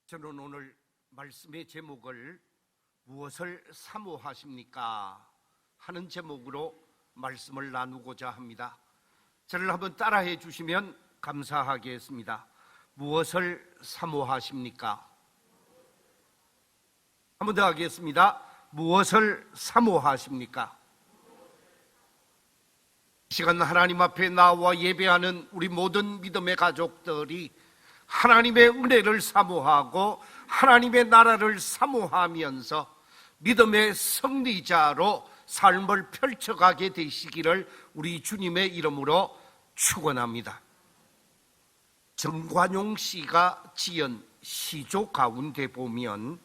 저는 오늘 말씀의 제목을 무엇을 사모하십니까? 하는 제목으로 말씀을 나누고자 합니다. 저를 한번 따라해 주시면 감사하겠습니다. 무엇을 사모하십니까? 한 번 더 하겠습니다. 무엇을 사모하십니까? 이 시간 하나님 앞에 나와 예배하는 우리 모든 믿음의 가족들이 하나님의 은혜를 사모하고 하나님의 나라를 사모하면서 믿음의 승리자로 삶을 펼쳐가게 되시기를 우리 주님의 이름으로 축원합니다. 정관용 씨가 지은 시조 가운데 보면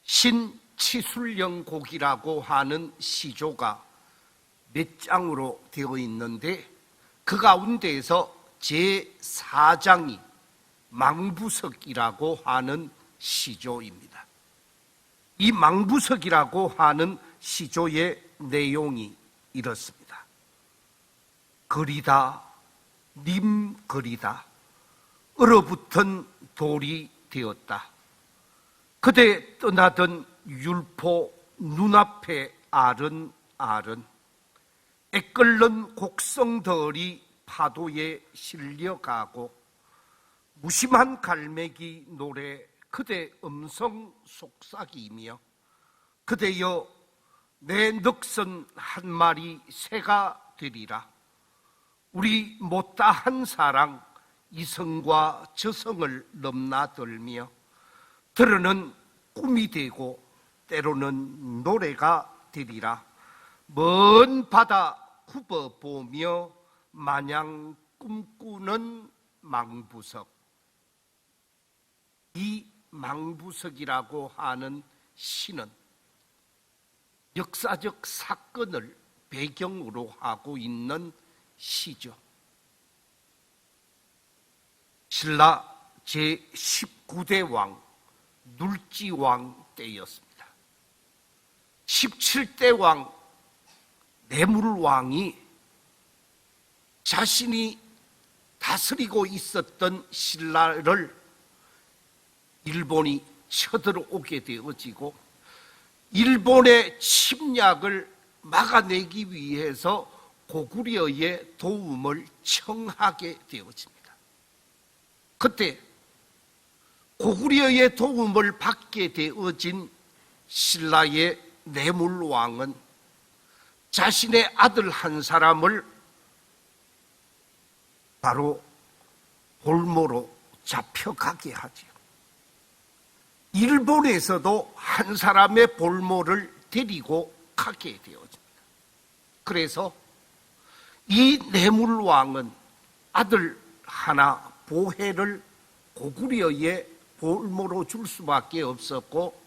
신치술령 곡이라고 하는 시조가 몇 장으로 되어 있는데 그 가운데에서 제4장이 망부석이라고 하는 시조입니다. 이 망부석이라고 하는 시조의 내용이 이렇습니다. 그리다 님 그리다 얼어붙은 돌이 되었다. 그대 떠나던 율포 눈앞에 아른아른 애끓는 곡성들이 파도에 실려가고 무심한 갈매기 노래 그대 음성 속삭이며 그대여 내 넋은 한 마리 새가 되리라. 우리 못다한 사랑 이성과 저성을 넘나들며 들으는 꿈이 되고 때로는 노래가 되리라. 먼 바다 굽어보며 마냥 꿈꾸는 망부석. 이 망부석이라고 하는 시는 역사적 사건을 배경으로 하고 있는 시죠. 신라 제19대 왕 눌지왕 때였습니다. 17대 왕 내물왕이 자신이 다스리고 있었던 신라를 일본이 쳐들어오게 되어지고 일본의 침략을 막아내기 위해서 고구려의 도움을 청하게 되어집니다. 그때 고구려의 도움을 받게 되어진 신라의 내물왕은 자신의 아들 한 사람을 바로 볼모로 잡혀가게 하지요. 일본에서도 한 사람의 볼모를 데리고 가게 되어집니다. 그래서 이 내물왕은 아들 하나 보혜를 고구려의 볼모로 줄 수밖에 없었고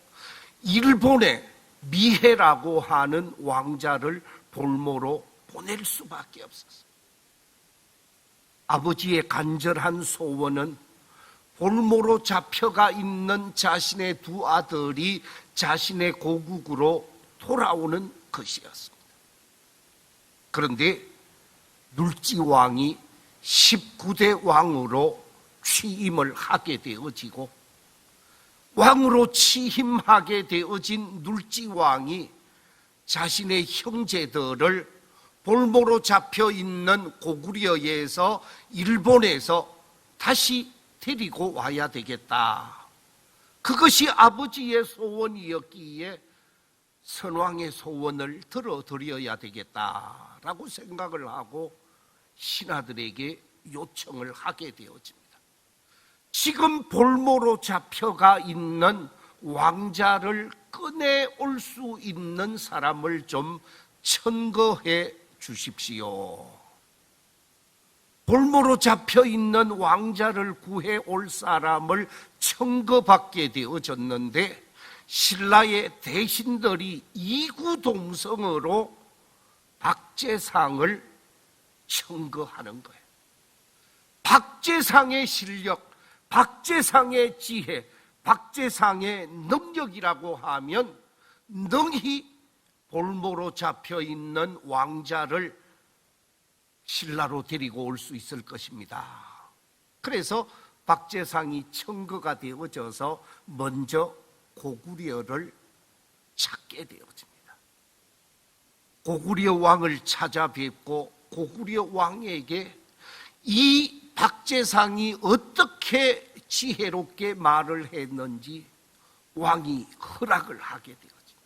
일본의 미해라고 하는 왕자를 볼모로 보낼 수밖에 없었어요. 아버지의 간절한 소원은 볼모로 잡혀가 있는 자신의 두 아들이 자신의 고국으로 돌아오는 것이었습니다. 그런데 눌지왕이 19대 왕으로 취임을 하게 되어지고 왕으로 취임하게 되어진 눌지왕이 자신의 형제들을 볼모로 잡혀있는 고구려에서 일본에서 다시 데리고 와야 되겠다. 그것이 아버지의 소원이었기에 선왕의 소원을 들어드려야 되겠다라고 생각을 하고 신하들에게 요청을 하게 되어집니다. 지금 볼모로 잡혀가 있는 왕자를 꺼내올 수 있는 사람을 좀 청거해 주십시오. 볼모로 잡혀있는 왕자를 구해올 사람을 청거받게 되어졌는데 신라의 대신들이 이구동성으로 박재상을 청거하는 거예요. 박재상의 실력, 박재상의 지혜, 박재상의 능력이라고 하면 능히 볼모로 잡혀있는 왕자를 신라로 데리고 올 수 있을 것입니다. 그래서 박재상이 청거가 되어져서 먼저 고구려를 찾게 되어집니다. 고구려 왕을 찾아뵙고 고구려 왕에게 이 박재상이 어떻게 지혜롭게 말을 했는지 왕이 허락을 하게 되어집니다.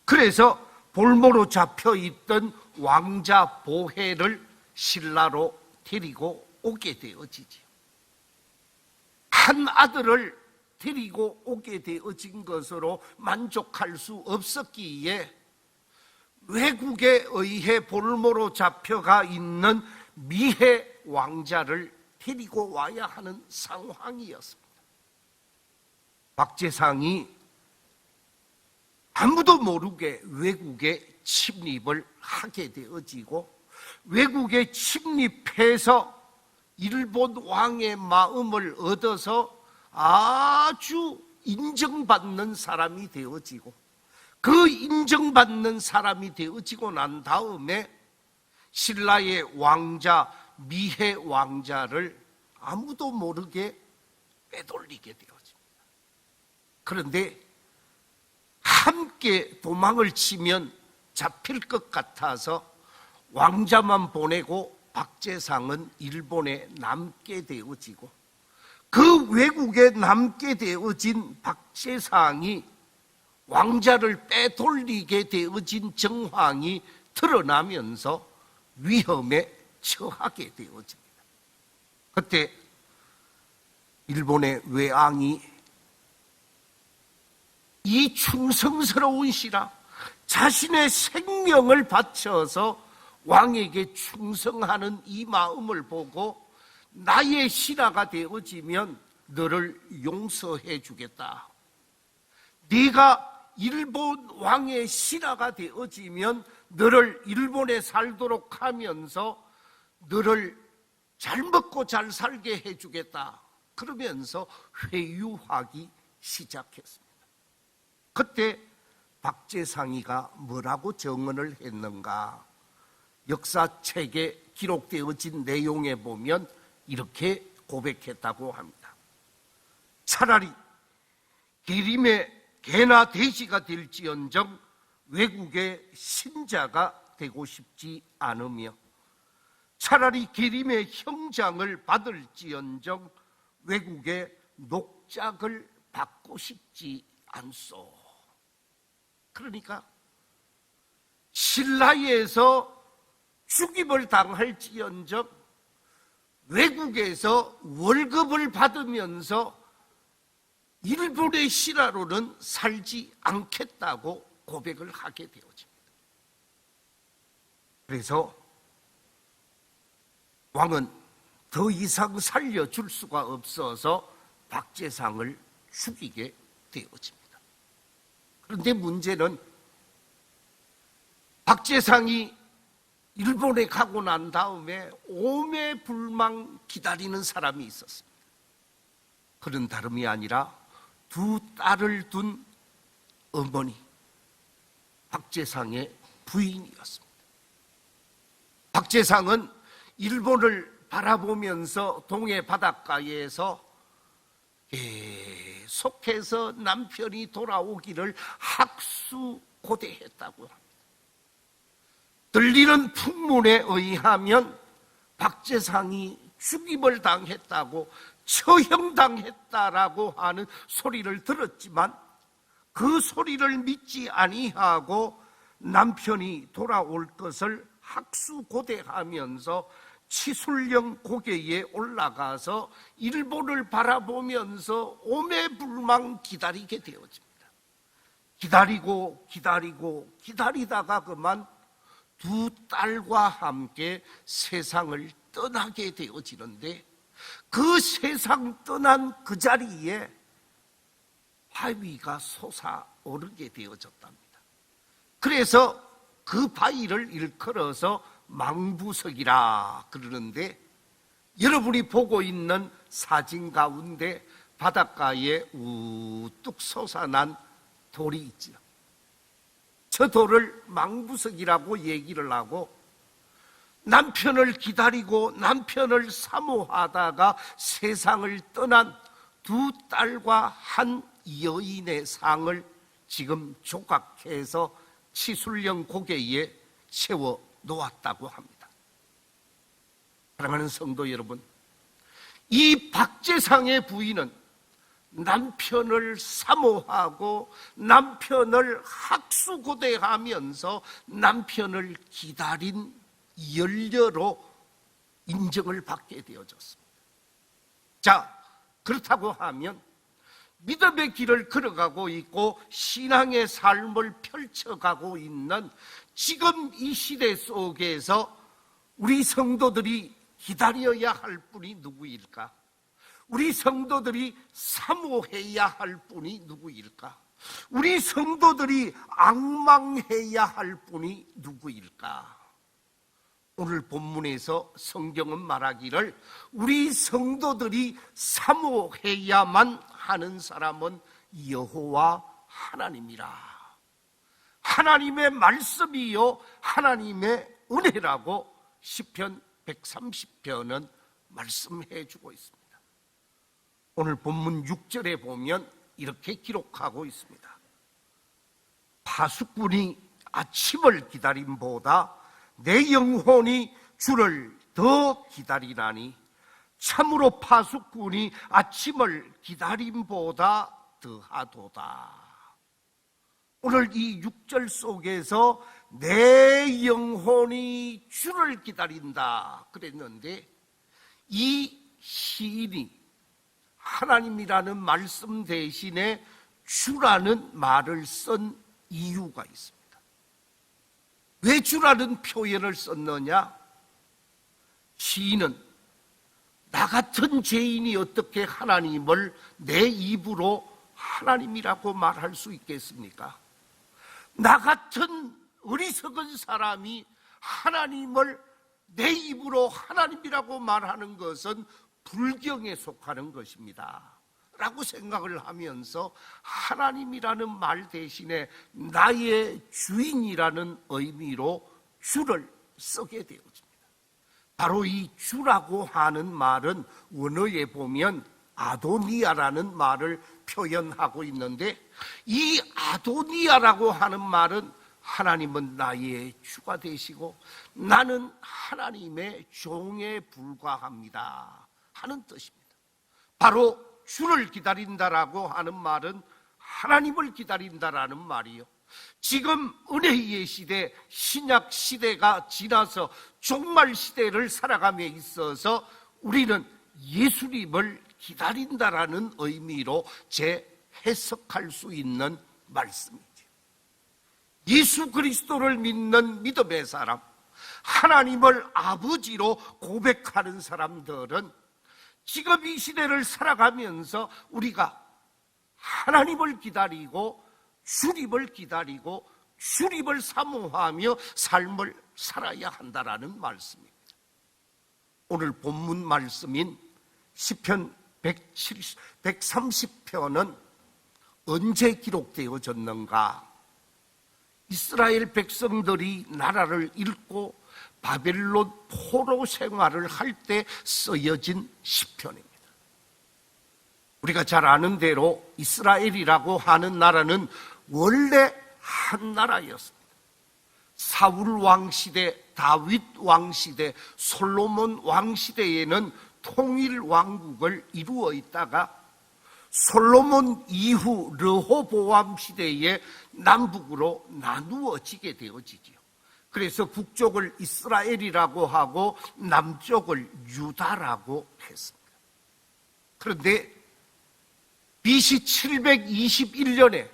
그래서 볼모로 잡혀있던 왕자 보혜를 신라로 데리고 오게 되어지죠. 한 아들을 데리고 오게 되어진 것으로 만족할 수 없었기에 외국에 의해 볼모로 잡혀가 있는 미해 왕자를 데리고 와야 하는 상황이었습니다. 박재상이 아무도 모르게 외국에 침입을 하게 되어지고 외국에 침입해서 일본 왕의 마음을 얻어서 아주 인정받는 사람이 되어지고 그 인정받는 사람이 되어지고 난 다음에 신라의 왕자 미해 왕자를 아무도 모르게 빼돌리게 되어집니다. 그런데 함께 도망을 치면 잡힐 것 같아서 왕자만 보내고 박재상은 일본에 남게 되어지고 그 외국에 남게 되어진 박재상이 왕자를 빼돌리게 되어진 정황이 드러나면서 위험에 처하게 되어집니다. 그때 일본의 외왕이 이 충성스러운 신하, 자신의 생명을 바쳐서 왕에게 충성하는 이 마음을 보고 나의 신하가 되어지면 너를 용서해 주겠다. 네가 일본 왕의 신하가 되어지면 너를 일본에 살도록 하면서 너를 잘 먹고 잘 살게 해주겠다. 그러면서 회유하기 시작했습니다. 그때 박재상이가 뭐라고 정언을 했는가? 역사책에 기록되어진 내용에 보면 이렇게 고백했다고 합니다. 차라리 기림의 개나 돼지가 될지언정 외국의 신자가 되고 싶지 않으며 차라리 기림의 형장을 받을지언정 외국의 녹작을 받고 싶지 않소. 그러니까 신라에서 죽임을 당할지언정 외국에서 월급을 받으면서 일본의 신하로는 살지 않겠다고 고백을 하게 되어집니다. 그래서 왕은 더 이상 살려줄 수가 없어서 박재상을 죽이게 되어집니다. 그런데 문제는 박재상이 일본에 가고 난 다음에 오매불망 기다리는 사람이 있었습니다. 그런 다름이 아니라 두 딸을 둔 어머니 박재상의 부인이었습니다. 박재상은 일본을 바라보면서 동해 바닷가에서 계속해서 남편이 돌아오기를 학수고대했다고 합니다. 들리는 풍문에 의하면 박재상이 죽임을 당했다고 처형당했다라고 하는 소리를 들었지만 그 소리를 믿지 아니하고 남편이 돌아올 것을 학수고대하면서 치술령 고개에 올라가서 일본을 바라보면서 오매불망 기다리게 되어집니다. 기다리다가 그만 두 딸과 함께 세상을 떠나게 되어지는데 그 세상 떠난 그 자리에 바위가 솟아오르게 되어졌답니다. 그래서 그 바위를 일컬어서 망부석이라 그러는데 여러분이 보고 있는 사진 가운데 바닷가에 우뚝 솟아난 돌이 있지요. 저 돌을 망부석이라고 얘기를 하고 남편을 기다리고 남편을 사모하다가 세상을 떠난 두 딸과 한 여인의 상을 지금 조각해서 치술령 고개에 세워 놓았다고 합니다. 사랑하는 성도 여러분, 이 박재상의 부인은 남편을 사모하고 남편을 학수고대하면서 남편을 기다린 열녀로 인정을 받게 되어졌습니다. 자, 그렇다고 하면 믿음의 길을 걸어가고 있고 신앙의 삶을 펼쳐가고 있는 지금 이 시대 속에서 우리 성도들이 기다려야 할 분이 누구일까? 우리 성도들이 사모해야 할 분이 누구일까? 우리 성도들이 앙망해야 할 분이 누구일까? 오늘 본문에서 성경은 말하기를 우리 성도들이 사모해야만 하는 사람은 여호와 하나님이라. 하나님의 말씀이요 하나님의 은혜라고 시편 130편은 말씀해 주고 있습니다. 오늘 본문 6절에 보면 이렇게 기록하고 있습니다. 파수꾼이 아침을 기다림보다 내 영혼이 주를 더 기다리나니 참으로 파수꾼이 아침을 기다림보다 더하도다. 오늘 이 6절 속에서 내 영혼이 주를 기다린다 그랬는데 이 시인이 하나님이라는 말씀 대신에 주라는 말을 쓴 이유가 있습니다. 왜 주라는 표현을 썼느냐? 시인은 나 같은 죄인이 어떻게 하나님을 내 입으로 하나님이라고 말할 수 있겠습니까? 나 같은 어리석은 사람이 하나님을 내 입으로 하나님이라고 말하는 것은 불경에 속하는 것입니다 라고 생각을 하면서 하나님이라는 말 대신에 나의 주인이라는 의미로 주를 쓰게 되어집니다. 바로 이 주라고 하는 말은 원어에 보면 아도니아라는 말을 표현하고 있는데 이 아도니아라고 하는 말은 하나님은 나의 주가 되시고 나는 하나님의 종에 불과합니다 하는 뜻입니다. 바로 주를 기다린다라고 하는 말은 하나님을 기다린다라는 말이요. 지금 은혜의 시대, 신약 시대가 지나서 종말 시대를 살아감에 있어서 우리는 예수님을 기다린다라는 의미로 재해석할 수 있는 말씀이죠. 예수 그리스도를 믿는 믿음의 사람, 하나님을 아버지로 고백하는 사람들은 지금 이 시대를 살아가면서 우리가 하나님을 기다리고 주님을 기다리고 주님을 사모하며 삶을 살아야 한다라는 말씀입니다. 오늘 본문 말씀인 시편 130편은 언제 기록되어졌는가? 이스라엘 백성들이 나라를 잃고 바벨론 포로 생활을 할 때 쓰여진 시편입니다. 우리가 잘 아는 대로 이스라엘이라고 하는 나라는 원래 한 나라였습니다. 사울 왕시대, 다윗 왕시대, 솔로몬 왕시대에는 통일 왕국을 이루어 있다가 솔로몬 이후 르호보암 시대에 남북으로 나누어지게 되어지지요. 그래서 북쪽을 이스라엘이라고 하고 남쪽을 유다라고 했습니다. 그런데 BC 721년에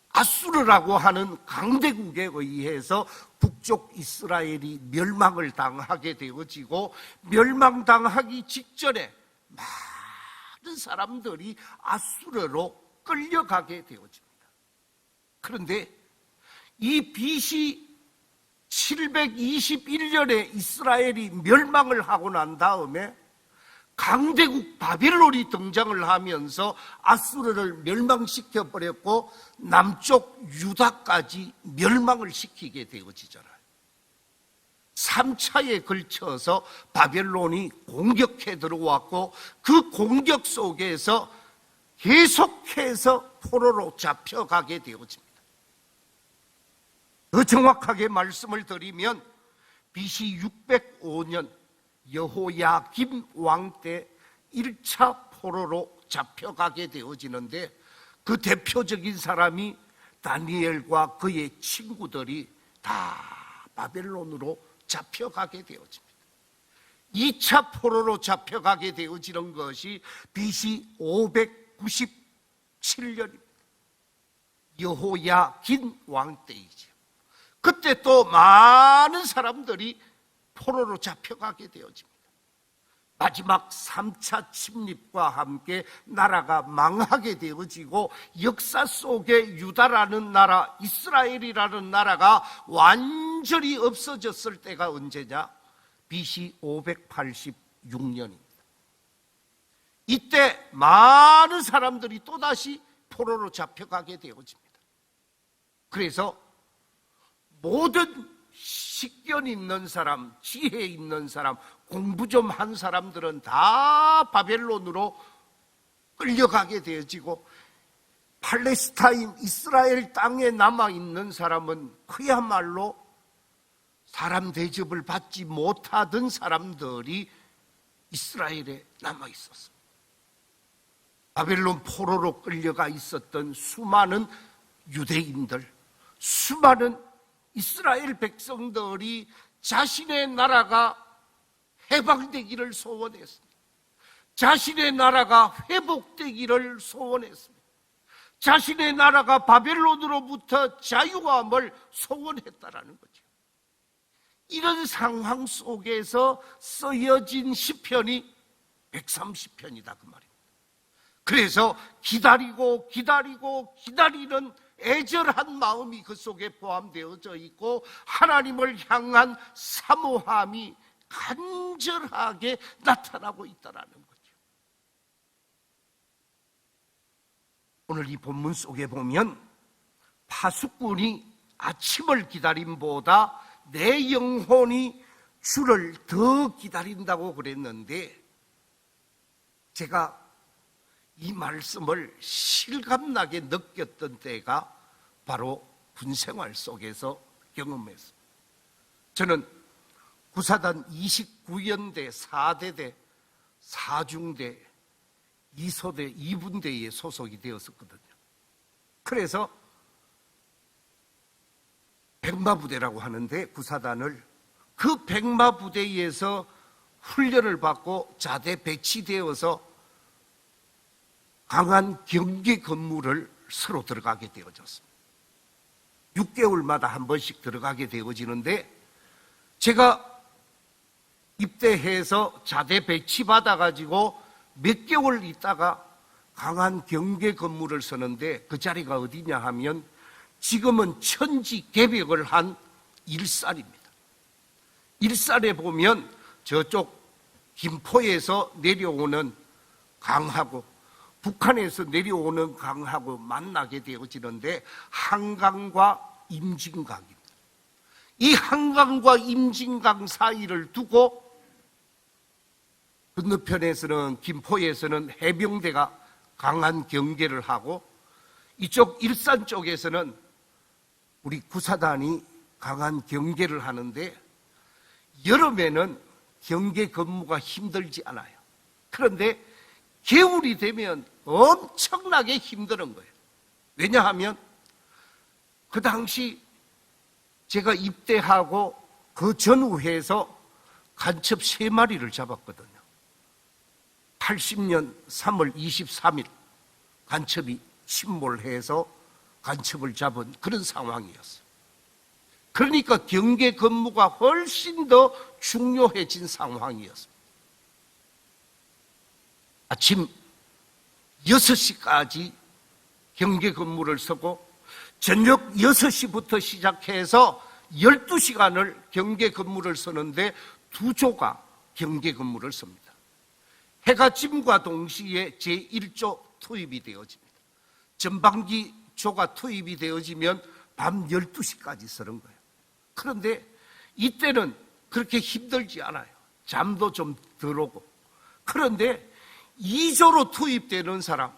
아수르라고 하는 강대국에 의해서 북쪽 이스라엘이 멸망을 당하게 되어지고 멸망당하기 직전에 많은 사람들이 아수르로 끌려가게 되어집니다. 그런데 이 BC 721년에 이스라엘이 멸망을 하고 난 다음에 강대국 바벨론이 등장을 하면서 아수르를 멸망시켜 버렸고 남쪽 유다까지 멸망을 시키게 되어지잖아요. 3차에 걸쳐서 바벨론이 공격해 들어왔고 그 공격 속에서 계속해서 포로로 잡혀가게 되어집니다. 더 정확하게 말씀을 드리면 BC 605년 여호야김 왕 때 1차 포로로 잡혀가게 되어지는데 그 대표적인 사람이 다니엘과 그의 친구들이 다 바벨론으로 잡혀가게 되어집니다. 2차 포로로 잡혀가게 되어지는 것이 BC 597년입니다. 여호야긴 왕 때이죠. 그때 또 많은 사람들이 포로로 잡혀가게 되어집니다. 마지막 3차 침입과 함께 나라가 망하게 되어지고 역사 속에 유다라는 나라, 이스라엘이라는 나라가 완전히 없어졌을 때가 언제냐? BC 586년입니다. 이때 많은 사람들이 또다시 포로로 잡혀가게 되어집니다. 그래서 모든 식견 있는 사람, 지혜 있는 사람, 공부 좀 한 사람들은 다 바벨론으로 끌려가게 되어지고 팔레스타인, 이스라엘 땅에 남아있는 사람은 그야말로 사람 대접을 받지 못하던 사람들이 이스라엘에 남아있었습니다. 바벨론 포로로 끌려가 있었던 수많은 유대인들, 수많은 이스라엘 백성들이 자신의 나라가 해방되기를 소원했습니다. 자신의 나라가 회복되기를 소원했습니다. 자신의 나라가 바벨론으로부터 자유함을 소원했다라는 거죠. 이런 상황 속에서 쓰여진 시편이 130편이다 그 말입니다. 그래서 기다리고 기다리는 애절한 마음이 그 속에 포함되어져 있고 하나님을 향한 사모함이 간절하게 나타나고 있다는 거죠. 오늘 이 본문 속에 보면 파수꾼이 아침을 기다림보다 내 영혼이 주를 더 기다린다고 그랬는데 제가 이 말씀을 실감나게 느꼈던 때가 바로 군생활 속에서 경험했습니다. 저는 구사단 29연대 4대대 4중대 2소대 2분대에 소속이 되었었거든요. 그래서 백마부대라고 하는데 구사단을 그 백마부대에서 훈련을 받고 자대 배치되어서 강한 경계 근무를 서로 들어가게 되어졌습니다. 6개월마다 한 번씩 들어가게 되어지는데 제가 입대해서 자대 배치 받아가지고 몇 개월 있다가 강한 경계 근무를 서는데 그 자리가 어디냐 하면 지금은 천지개벽을 한 일산입니다. 일산에 보면 저쪽 김포에서 내려오는 강하고 북한에서 내려오는 강하고 만나게 되어지는데 한강과 임진강입니다. 이 한강과 임진강 사이를 두고 건너편에서는 김포에서는 해병대가 강한 경계를 하고 이쪽 일산 쪽에서는 우리 구사단이 강한 경계를 하는데 여름에는 경계 근무가 힘들지 않아요. 그런데 겨울이 되면 엄청나게 힘든 거예요. 왜냐하면 그 당시 제가 입대하고 그 전후해서 간첩 3마리를 잡았거든요. 80년 3월 23일 간첩이 침몰해서 간첩을 잡은 그런 상황이었어요. 그러니까 경계 근무가 훨씬 더 중요해진 상황이었습니다. 아침 6시까지 경계 근무를 서고 저녁 6시부터 시작해서 12시간을 경계 근무를 서는데 2조가 경계 근무를 섭니다. 해가 짐과 동시에 제1조 투입이 되어집니다. 전방기 조가 투입이 되어지면 밤 12시까지 서는 거예요. 그런데 이때는 그렇게 힘들지 않아요. 잠도 좀 덜 오고. 그런데 2조로 투입되는 사람,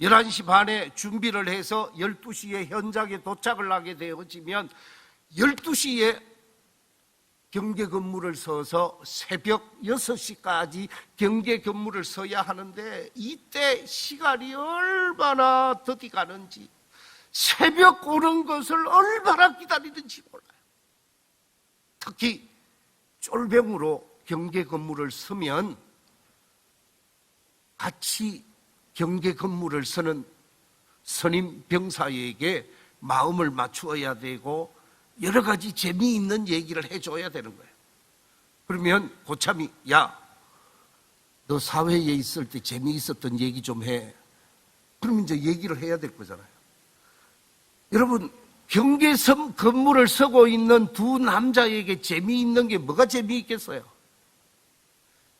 11시 반에 준비를 해서 12시에 현장에 도착을 하게 되어지면 12시에 경계 근무를 서서 새벽 6시까지 경계 근무를 서야 하는데, 이때 시간이 얼마나 더디 가는지, 새벽 오는 것을 얼마나 기다리는지 몰라요. 특히 쫄병으로 경계 근무를 서면 같이 경계 근무를 서는 선임 병사에게 마음을 맞추어야 되고 여러 가지 재미있는 얘기를 해줘야 되는 거예요. 그러면 고참이, 야, 너 사회에 있을 때 재미있었던 얘기 좀 해. 그러면 이제 얘기를 해야 될 거잖아요. 여러분, 경계섬 근무를 서고 있는 두 남자에게 재미있는 게 뭐가 재미있겠어요?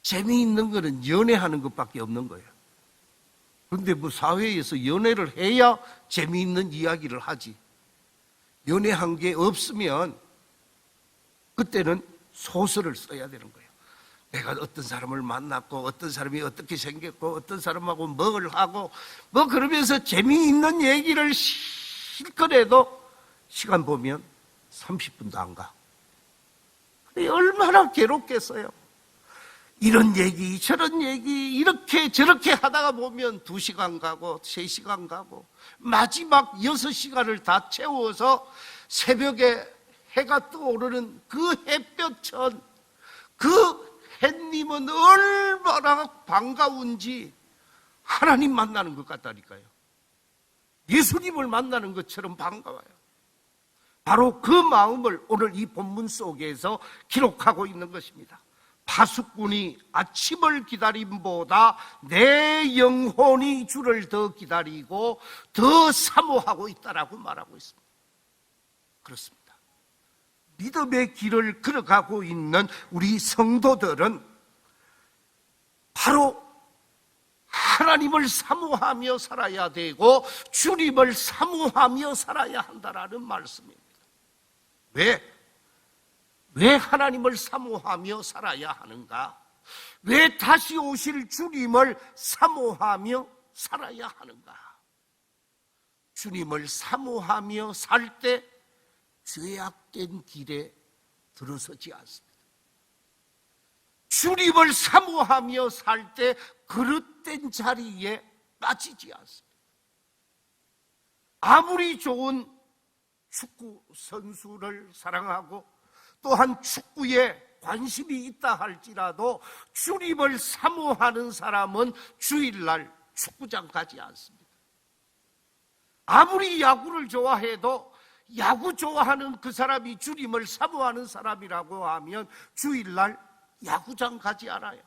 재미있는 거는 연애하는 것밖에 없는 거예요. 그런데 뭐 사회에서 연애를 해야 재미있는 이야기를 하지. 연애한 게 없으면 그때는 소설을 써야 되는 거예요. 내가 어떤 사람을 만났고 어떤 사람이 어떻게 생겼고 어떤 사람하고 뭘 하고 뭐 그러면서 재미있는 얘기를 실컷 해도 시간 보면 30분도 안 가. 얼마나 괴롭겠어요. 이런 얘기 저런 얘기 이렇게 저렇게 하다가 보면 2시간 가고 3시간 가고 마지막 6시간을 다 채워서 새벽에 해가 떠오르는 그 햇볕천, 그 햇님은 얼마나 반가운지 하나님 만나는 것 같다니까요. 예수님을 만나는 것처럼 반가워요. 바로 그 마음을 오늘 이 본문 속에서 기록하고 있는 것입니다. 파수꾼이 아침을 기다림보다 내 영혼이 주를 더 기다리고 더 사모하고 있다라고 말하고 있습니다. 그렇습니다. 믿음의 길을 걸어가고 있는 우리 성도들은 바로 하나님을 사모하며 살아야 되고 주님을 사모하며 살아야 한다라는 말씀입니다. 왜 하나님을 사모하며 살아야 하는가? 왜 다시 오실 주님을 사모하며 살아야 하는가? 주님을 사모하며 살 때 죄악된 길에 들어서지 않습니다. 주님을 사모하며 살 때 그릇된 자리에 빠지지 않습니다. 아무리 좋은 축구 선수를 사랑하고 또한 축구에 관심이 있다 할지라도 주님을 사모하는 사람은 주일날 축구장 가지 않습니다. 아무리 야구를 좋아해도 야구 좋아하는 그 사람이 주님을 사모하는 사람이라고 하면 주일날 야구장 가지 않아요.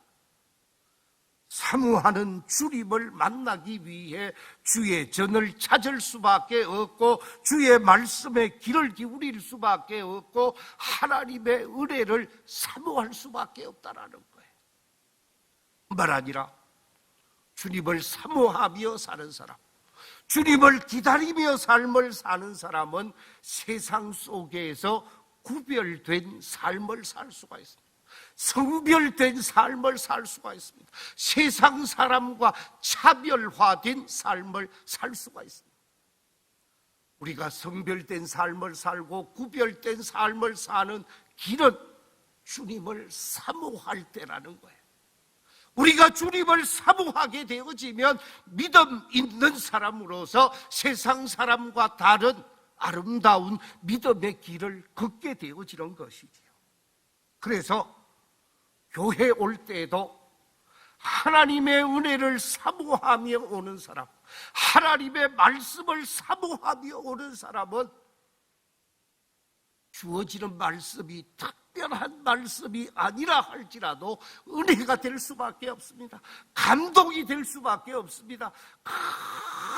사모하는 주님을 만나기 위해 주의 전을 찾을 수밖에 없고 주의 말씀에 귀를 기울일 수밖에 없고 하나님의 은혜를 사모할 수밖에 없다라는 거예요. 말 아니라 주님을 사모하며 사는 사람, 주님을 기다리며 삶을 사는 사람은 세상 속에서 구별된 삶을 살 수가 있습니다. 성별된 삶을 살 수가 있습니다. 세상 사람과 차별화된 삶을 살 수가 있습니다. 우리가 성별된 삶을 살고 구별된 삶을 사는 길은 주님을 사모할 때라는 거예요. 우리가 주님을 사모하게 되어지면 믿음 있는 사람으로서 세상 사람과 다른 아름다운 믿음의 길을 걷게 되어지는 것이지요. 그래서 교회 올 때에도 하나님의 은혜를 사모하며 오는 사람, 하나님의 말씀을 사모하며 오는 사람은 주어지는 말씀이 특별한 말씀이 아니라 할지라도 은혜가 될 수밖에 없습니다. 감동이 될 수밖에 없습니다.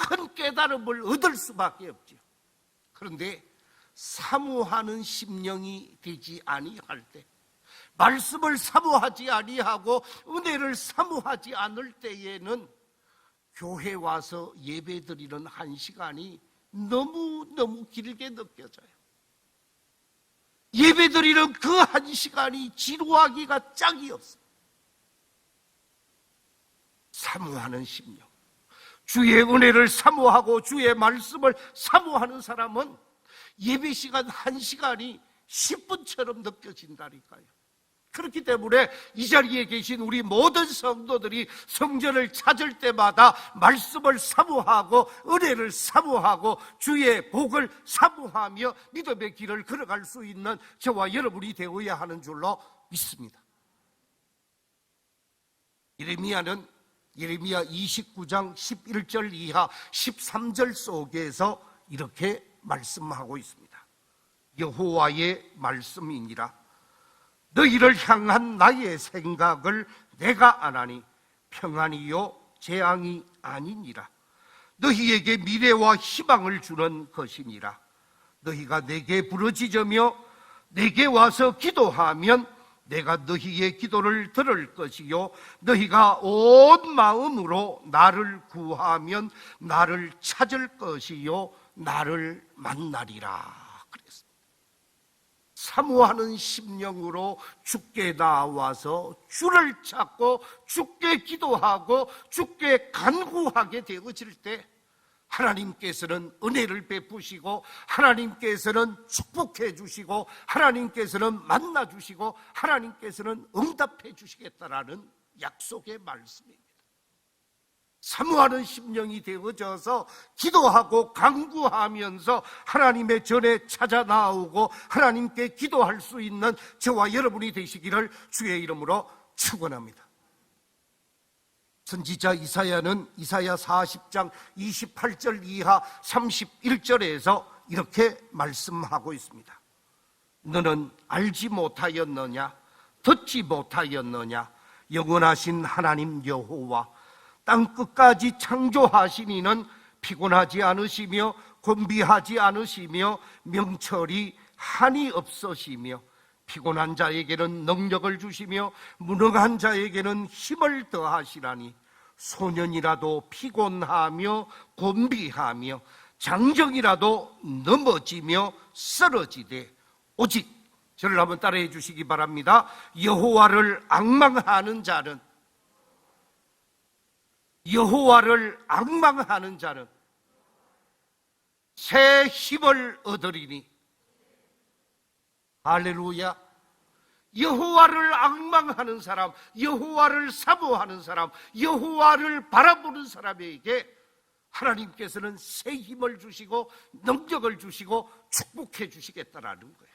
큰 깨달음을 얻을 수밖에 없죠. 그런데 사모하는 심령이 되지 아니할 때, 말씀을 사모하지 아니하고 은혜를 사모하지 않을 때에는 교회 와서 예배드리는 1시간이 너무너무 길게 느껴져요. 예배 예배드리는 그 한 시간이 지루하기가 짝이 없어. 사모하는 심령, 주의 은혜를 사모하고 주의 말씀을 사모하는 사람은 예배 시간 한 시간이 10분처럼 느껴진다니까요. 그렇기 때문에 이 자리에 계신 우리 모든 성도들이 성전을 찾을 때마다 말씀을 사모하고 은혜를 사모하고 주의 복을 사모하며 믿음의 길을 걸어갈 수 있는 저와 여러분이 되어야 하는 줄로 믿습니다. 예레미야 29장 11절 이하 13절 속에서 이렇게 말씀하고 있습니다. 여호와의 말씀이니라. 너희를 향한 나의 생각을 내가 아나니 평안이요 재앙이 아니니라. 너희에게 미래와 희망을 주는 것이니라. 너희가 내게 부르짖으며 내게 와서 기도하면 내가 너희의 기도를 들을 것이요 너희가 온 마음으로 나를 구하면 나를 찾을 것이요 나를 만나리라. 그랬습니다. 사모하는 심령으로 주께 나와서 주를 찾고 주께 기도하고 주께 간구하게 되어질 때 하나님께서는 은혜를 베푸시고 하나님께서는 축복해 주시고 하나님께서는 만나 주시고 하나님께서는 응답해 주시겠다라는 약속의 말씀입니다. 사모하는 심령이 되어져서 기도하고 간구하면서 하나님의 전에 찾아 나오고 하나님께 기도할 수 있는 저와 여러분이 되시기를 주의 이름으로 축원합니다. 선지자 이사야는 이사야 40장 28절 이하 31절에서 이렇게 말씀하고 있습니다. 너는 알지 못하였느냐? 듣지 못하였느냐? 영원하신 하나님 여호와 땅 끝까지 창조하신 이는 피곤하지 않으시며 곤비하지 않으시며 명철이 한이 없으시며 피곤한 자에게는 능력을 주시며 무능한 자에게는 힘을 더하시라니 소년이라도 피곤하며 곤비하며 장정이라도 넘어지며 쓰러지되 오직 저를 한번 따라해 주시기 바랍니다. 여호와를 앙망하는 자는 새 힘을 얻으리니 할렐루야. 여호와를 앙망하는 사람, 여호와를 사모하는 사람, 여호와를 바라보는 사람에게 하나님께서는 새 힘을 주시고 능력을 주시고 축복해 주시겠다라는 거예요.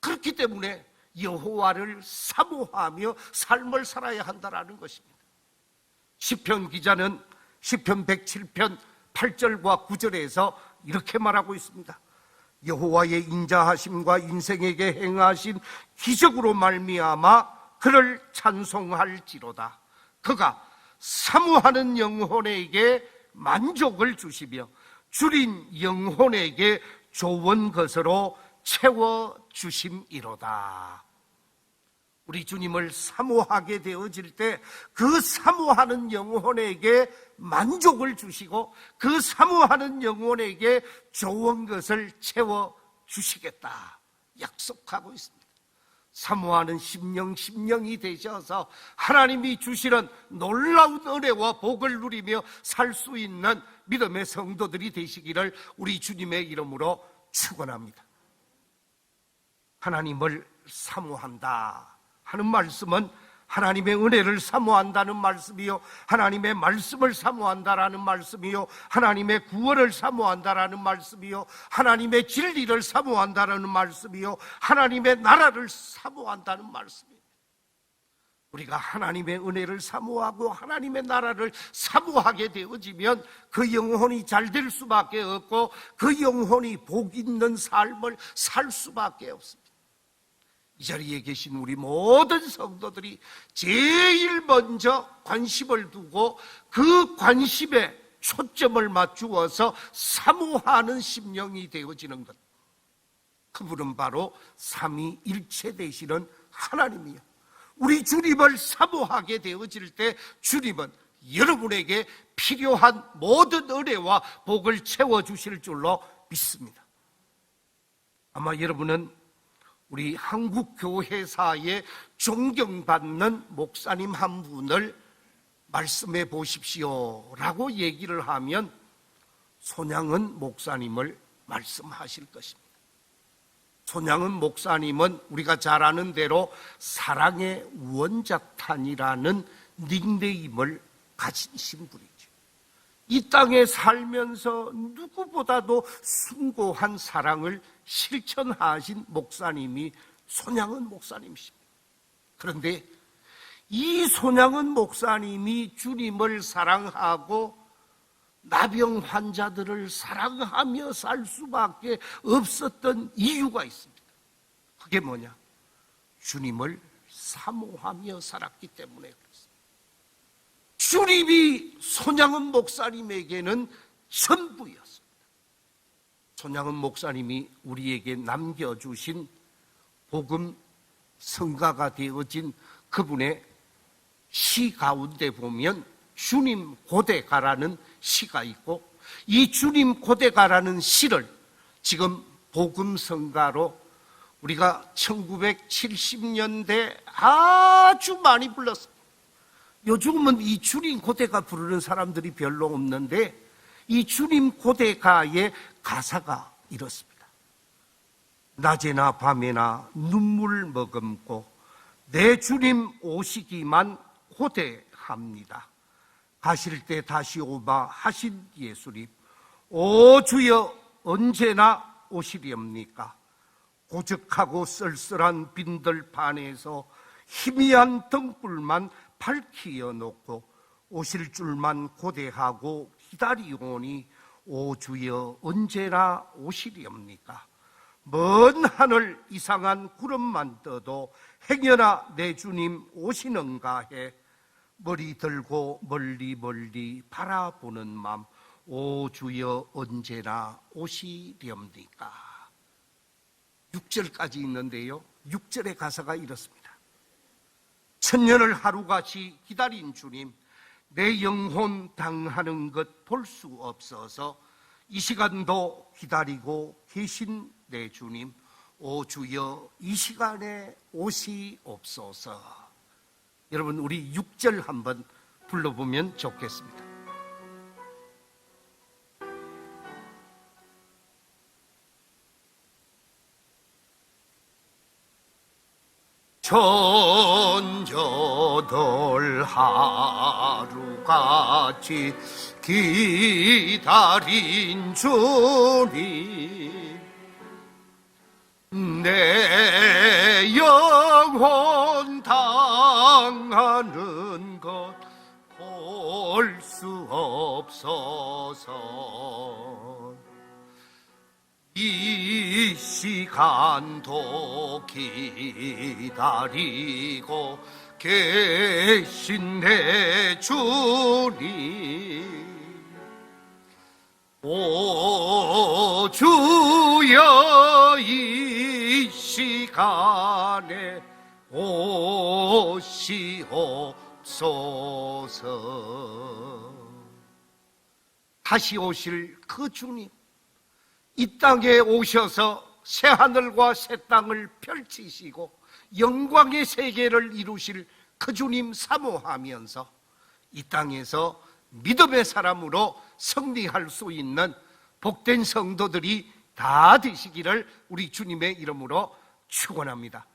그렇기 때문에 여호와를 사모하며 삶을 살아야 한다라는 것입니다. 시편 기자는 시편 107편 8절과 9절에서 이렇게 말하고 있습니다. 여호와의 인자하심과 인생에게 행하신 기적으로 말미암아 그를 찬송할지로다. 그가 사모하는 영혼에게 만족을 주시며 줄인 영혼에게 좋은 것으로 채워주심이로다. 우리 주님을 사모하게 되어질 때 그 사모하는 영혼에게 만족을 주시고 그 사모하는 영혼에게 좋은 것을 채워주시겠다 약속하고 있습니다. 사모하는 심령이 되셔서 하나님이 주시는 놀라운 은혜와 복을 누리며 살 수 있는 믿음의 성도들이 되시기를 우리 주님의 이름으로 축원합니다. 하나님을 사모한다 하는 말씀은 하나님의 은혜를 사모한다는 말씀이요, 하나님의 말씀을 사모한다라는 말씀이요, 하나님의 구원을 사모한다라는 말씀이요, 하나님의 진리를 사모한다라는 말씀이요, 하나님의 나라를 사모한다는 말씀이에요. 우리가 하나님의 은혜를 사모하고 하나님의 나라를 사모하게 되어지면 그 영혼이 잘 될 수밖에 없고 그 영혼이 복 있는 삶을 살 수밖에 없습니다. 이 자리에 계신 우리 모든 성도들이 제일 먼저 관심을 두고 그 관심에 초점을 맞추어서 사모하는 심령이 되어지는 것, 그분은 바로 삼위일체 되시는 하나님이요, 우리 주님을 사모하게 되어질 때 주님은 여러분에게 필요한 모든 은혜와 복을 채워주실 줄로 믿습니다. 아마 여러분은 우리 한국 교회사에 존경받는 목사님 한 분을 말씀해 보십시오라고 얘기를 하면 손양은 목사님을 말씀하실 것입니다. 손양은 목사님은 우리가 잘 아는 대로 사랑의 원작탄이라는 닉네임을 가진 신분이죠. 이 땅에 살면서 누구보다도 숭고한 사랑을 실천하신 목사님이 손양은 목사님이십니다. 그런데 이 손양은 목사님이 주님을 사랑하고 나병 환자들을 사랑하며 살 수밖에 없었던 이유가 있습니다. 그게 뭐냐? 주님을 사모하며 살았기 때문에 그렇습니다. 주님이 손양은 목사님에게는 전부였습니다. 손양은 목사님이 우리에게 남겨주신 복음 성가가 되어진 그분의 시 가운데 보면 주님 고대 가라는 시가 있고, 이 주님 고대 가라는 시를 지금 복음 성가로 우리가 1970년대 아주 많이 불렀습니다. 요즘은 이 주님 고대가 부르는 사람들이 별로 없는데, 이 주님 고대가의 가사가 이렇습니다. 낮에나 밤에나 눈물 머금고 내 주님 오시기만 고대합니다. 가실 때 다시 오마 하신 예수님, 오 주여 언제나 오시렵니까? 고적하고 쓸쓸한 빈들판에서 희미한 등불만 밝히어 놓고 오실 줄만 고대하고 기다리오니 오 주여 언제나 오시렵니까? 먼 하늘 이상한 구름만 떠도 행여나 내 주님 오시는가 해 머리 들고 멀리 멀리 바라보는 맘, 오 주여 언제나 오시렵니까? 6절까지 있는데요, 6절의 가사가 이렇습니다. 천년을 하루같이 기다린 주님, 내 영혼 당하는 것 볼 수 없어서 이 시간도 기다리고 계신 내 주님, 오 주여 이 시간에 오시옵소서. 여러분, 우리 6절 한번 불러보면 좋겠습니다. 천여덟 하루같이 기다린 주님, 내 영혼 당하는 것 볼 수 없어서 이 시간도 기다리고 계신 내 주님, 오 주여 이 시간에 오시옵소서. 다시 오실 그 주님, 이 땅에 오셔서 새하늘과 새 땅을 펼치시고 영광의 세계를 이루실 그 주님 사모하면서 이 땅에서 믿음의 사람으로 승리할 수 있는 복된 성도들이 다 되시기를 우리 주님의 이름으로 축원합니다.